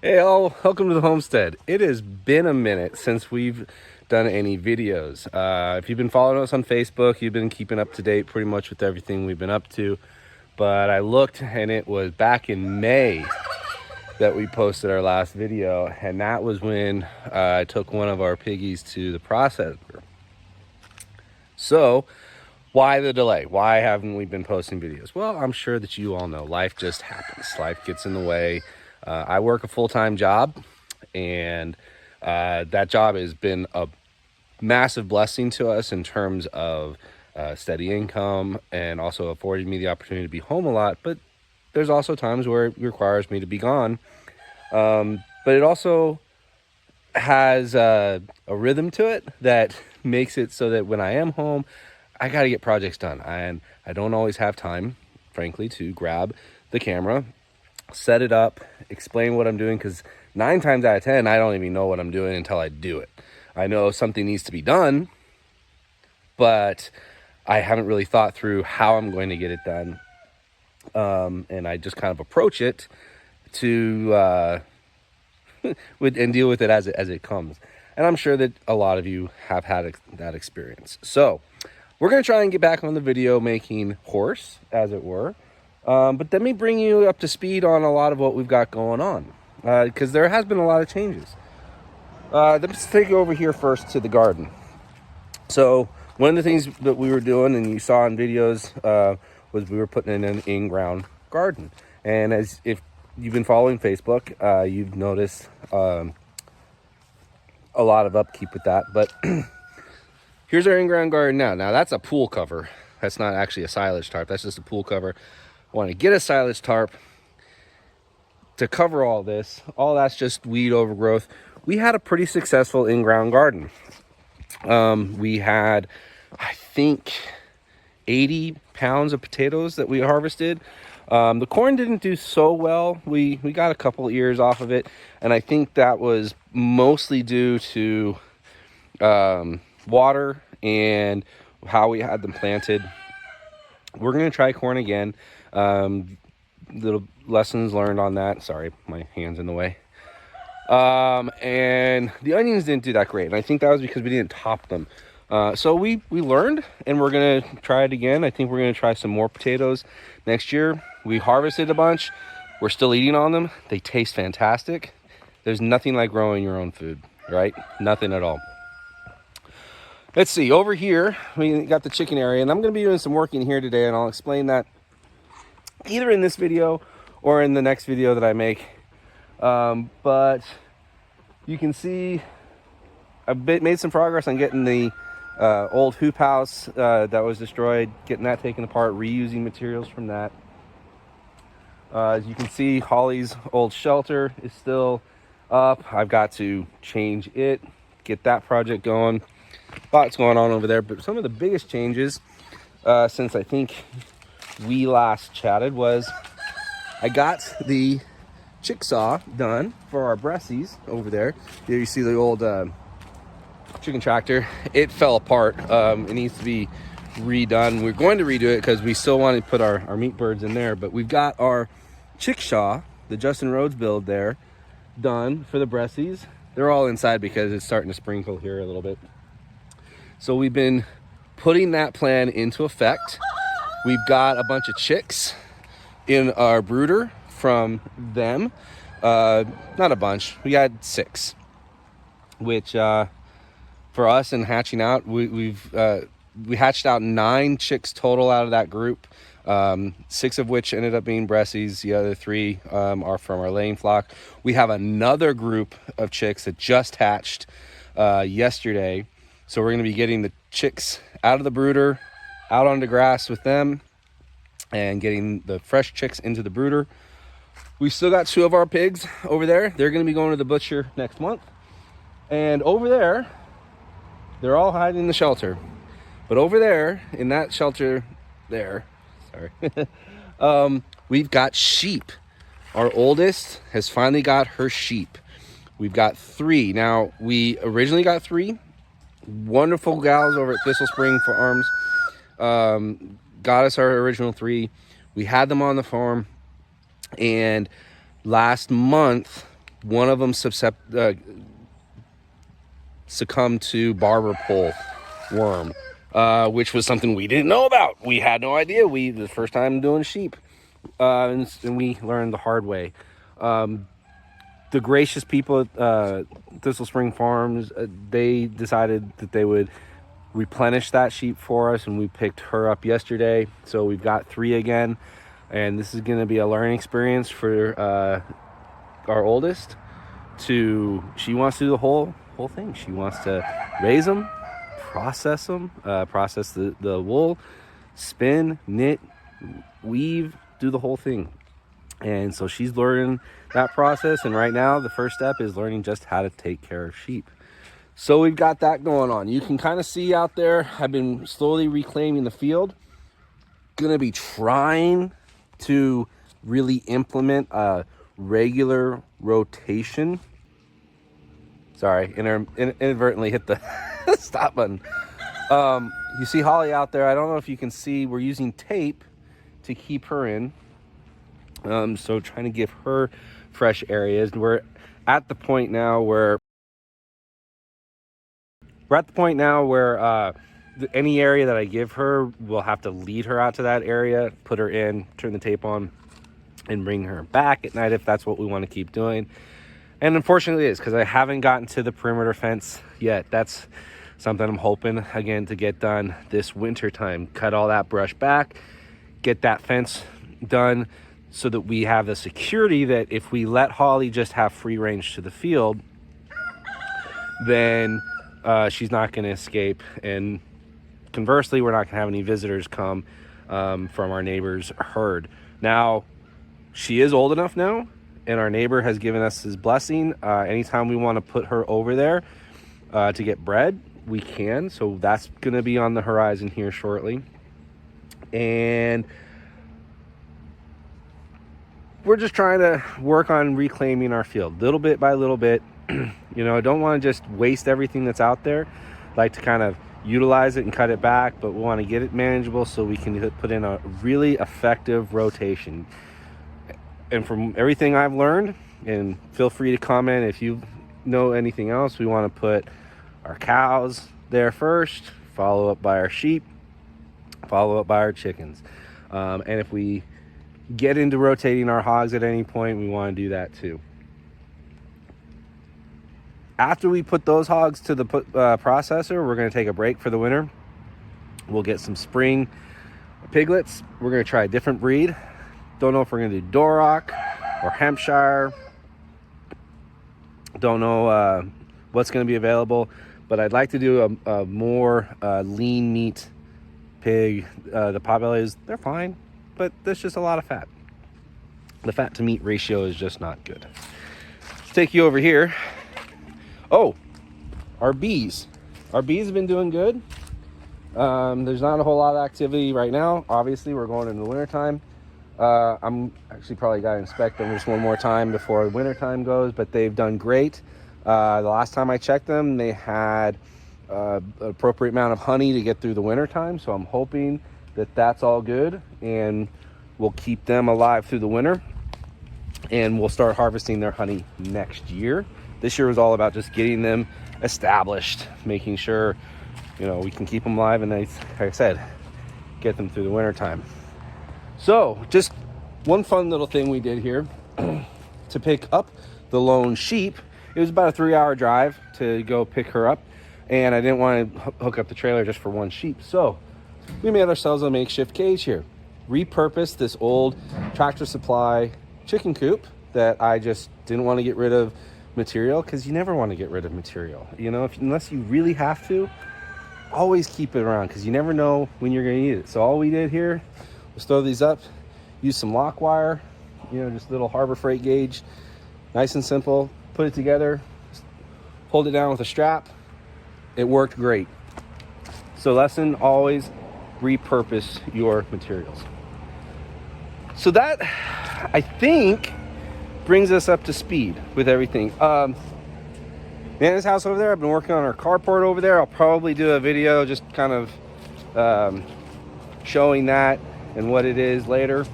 Hey all, welcome to the homestead. It has been a minute since we've done any videos. If you've been following us on Facebook, you've been keeping up to date pretty much with everything we've been up to. But I looked and it was back in May that we posted our last video, and that was when I took one of our piggies to the processor. So why the delay? Why haven't we been posting videos? Well, I'm sure that you all know life just happens. Life gets in the way. I work a full-time job, and that job has been a massive blessing to us in terms of steady income and also affording me the opportunity to be home a lot. But there's also times where it requires me to be gone. But it also has a rhythm to it that makes it so that when I am home, I got to get projects done. And I don't always have time, frankly, to grab the camera, set it up, explain what I'm doing, because 9 times out of 10, I don't even know what I'm doing until I do it. I know something needs to be done, but I haven't really thought through how I'm going to get it done. And I just kind of approach it to and deal with it as it comes. And I'm sure that a lot of you have had that experience. So we're going to try and get back on the video making horse, as it were. But let me bring you up to speed on a lot of what we've got going on, because there has been a lot of changes. Let's take you over here first to the garden. So one of the things that we were doing, and you saw in videos, was we were putting in an in-ground garden. And as if you've been following Facebook, you've noticed a lot of upkeep with that. But here's our in-ground garden now. Now that's a pool cover. That's not actually a silage tarp. That's just a pool cover. Want to get a silage tarp to cover all this. All that's just weed overgrowth. We had a pretty successful in-ground garden. We had, I think, 80 pounds of potatoes that we harvested. The corn didn't do so well. We got a couple ears off of it, and I think that was mostly due to water and how we had them planted. We're going to try corn again. Little lessons learned on that. Sorry, my hand's in the way. And the onions didn't do that great, and I think that was because we didn't top them. So we learned, and we're going to try it again. I think we're going to try some more potatoes next year. We harvested a bunch. We're still eating on them. They taste fantastic. There's nothing like growing your own food, right? Nothing at all. Let's see, over here, we got the chicken area, and I'm going to be doing some work in here today, and I'll explain that either in this video or in the next video that I make. But you can see I've made some progress on getting the old hoop house that was destroyed, getting that taken apart, reusing materials from that. As you can see, Holly's old shelter is still up. I've got to change it, get that project going. Lots going on over there, but some of the biggest changes since I think we last chatted was I got the chicksaw done for our Bressies over there. Here you see the old chicken tractor. It fell apart. It needs to be redone. We're going to redo it because we still want to put our meat birds in there, but we've got our chickshaw, the Justin Rhodes build there, done for the Bressies. They're all inside because it's starting to sprinkle here a little bit. So we've been putting that plan into effect. We've got a bunch of chicks in our brooder from them. Not a bunch. We had 6, which for us in hatching out, we hatched out 9 chicks total out of that group. 6 of which ended up being Bressies. The other 3 are from our laying flock. We have another group of chicks that just hatched yesterday. So we're going to be getting the chicks out of the brooder, out onto grass with them, and getting the fresh chicks into the brooder. We still got 2 of our pigs over there. They're going to be going to the butcher next month. And over there, they're all hiding in the shelter. But over there, in that shelter there, we've got sheep. Our oldest has finally got her sheep. We've got 3. Now, we originally got 3. Wonderful gals over at Thistle Spring Farms got us our original 3. We had them on the farm, and last month one of them succumbed to barber pole worm, which was something we didn't know about. We had no idea. The first time doing sheep, and we learned the hard way. The gracious people at Thistle Spring Farms, they decided that they would replenish that sheep for us, and we picked her up yesterday. So we've got 3 again, and this is going to be a learning experience for our oldest. She wants to do the whole thing. She wants to raise them, process them, process the wool, spin, knit, weave, do the whole thing. And so she's learning that process, and right now the first step is learning just how to take care of sheep. So we've got that going on. You can kind of see out there, I've been slowly reclaiming the field. Gonna be trying to really implement a regular rotation. Sorry, inadvertently hit the stop button. You see Holly out there. I don't know if you can see, we're using tape to keep her in. So trying to give her fresh areas. We're at the point now where any area that I give her, we'll have to lead her out to that area, put her in, turn the tape on, and bring her back at night if that's what we want to keep doing. And unfortunately it is, because I haven't gotten to the perimeter fence yet. That's something I'm hoping, again, to get done this winter time. Cut all that brush back, get that fence done, so that we have the security that if we let Holly just have free range to the field, then she's not going to escape. And conversely, we're not going to have any visitors come from our neighbor's herd. Now, she is old enough now, and our neighbor has given us his blessing. Anytime we want to put her over there to get bred, we can. So that's going to be on the horizon here shortly. And we're just trying to work on reclaiming our field little bit by little bit. You know, I don't want to just waste everything that's out there. I like to kind of utilize it and cut it back, but we want to get it manageable so we can put in a really effective rotation. And from everything I've learned, and feel free to comment if you know anything else, we want to put our cows there first, follow up by our sheep, follow up by our chickens. And if we get into rotating our hogs at any point, we want to do that too. After we put those hogs to the processor, we're going to take a break for the winter. We'll get some spring piglets. We're going to try a different breed. Don't know if we're going to do Duroc or Hampshire. Don't know what's going to be available, but I'd like to do a more lean meat pig. The potbellies, they're fine, but there's just a lot of fat. The fat to meat ratio is just not good. Let's take you over here. Oh, our bees. Our bees have been doing good. There's not a whole lot of activity right now. Obviously, we're going into the winter time. I'm actually probably got to inspect them just one more time before the winter time goes, but they've done great. The last time I checked them, they had an appropriate amount of honey to get through the winter time. So I'm hoping that that's all good, and we'll keep them alive through the winter, and we'll start harvesting their honey next year. This year was all about just getting them established, making sure, you know, we can keep them alive, and like I said, get them through the winter time. So just one fun little thing we did here to pick up the lone sheep. It was about a 3-hour drive to go pick her up, and I didn't want to hook up the trailer just for one sheep. So we made ourselves a makeshift cage here. Repurposed this old Tractor Supply chicken coop that I just didn't want to get rid of material, because you never want to get rid of material. You know, unless you really have to, always keep it around, because you never know when you're going to need it. So all we did here was throw these up, use some lock wire, you know, just a little Harbor Freight gauge, nice and simple. Put it together, hold it down with a strap. It worked great. So lesson, always repurpose your materials. So that, I think, brings us up to speed with everything. Nana's house over there, I've been working on our carport over there. I'll probably do a video just kind of showing that and what it is later.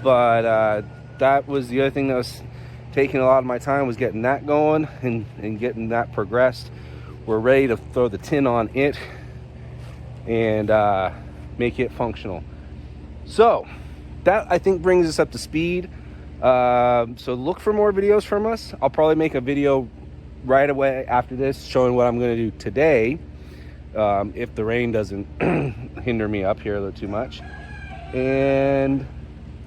But that was the other thing that was taking a lot of my time was getting that going and getting that progressed. We're ready to throw the tin on it and make it functional. So that, I think, brings us up to speed. So look for more videos from us. I'll probably make a video right away after this showing what I'm going to do today, if the rain doesn't hinder me up here a little too much. And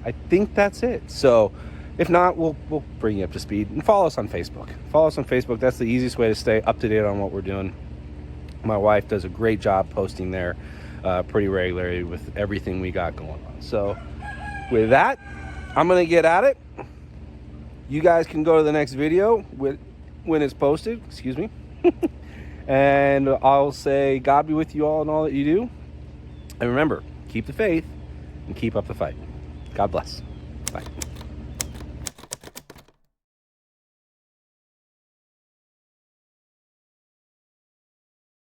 I think that's it. So if not, we'll bring you up to speed. And follow us on Facebook. Follow us on Facebook. That's the easiest way to stay up to date on what we're doing. My wife does a great job posting there pretty regularly with everything we got going on. So with that, I'm going to get at it. You guys can go to the next video when it's posted. Excuse me. And I'll say God be with you all in all that you do. And remember, keep the faith and keep up the fight. God bless. Bye.